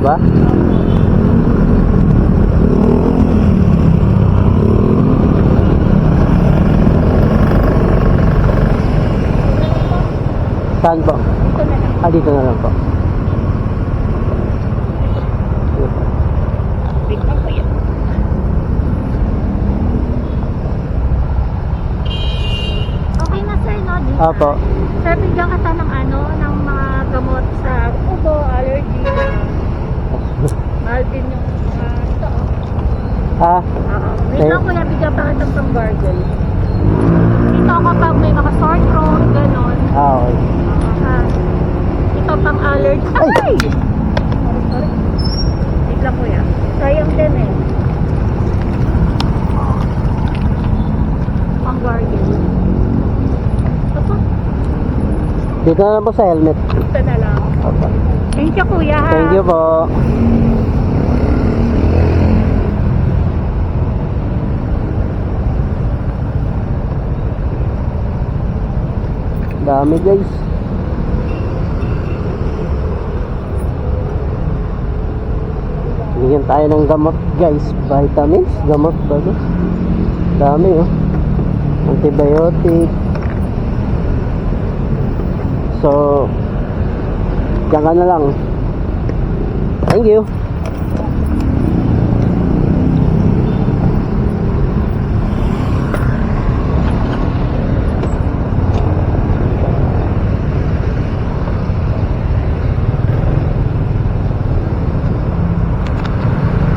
ba? Saan po? Dito na lang. Dito na lang po. Wait lang kuya. Okay na sir, no? Dito. Opo. Sir, bigyan ka ng ng mga gamot sa ubo, allergy. Mahal din yung mga ito. Oo. Wait lang kuya, bigyan pa kita pang gargle. Dito kapag may mga sore throat, ganon. Okay. Ito pang allergy. Ay! Sorry. Wait lang kuya. Sayang din eh. Pang gargle. Ito. Dito na lang po sa helmet. Ito na lang. Opo. Thank you kuya. Thank you po. Dami guys. Bigyan tayo ng gamot guys. Vitamins, gamot ba? Dami oh. Antibiotic. So, diyan ka na lang. Thank you.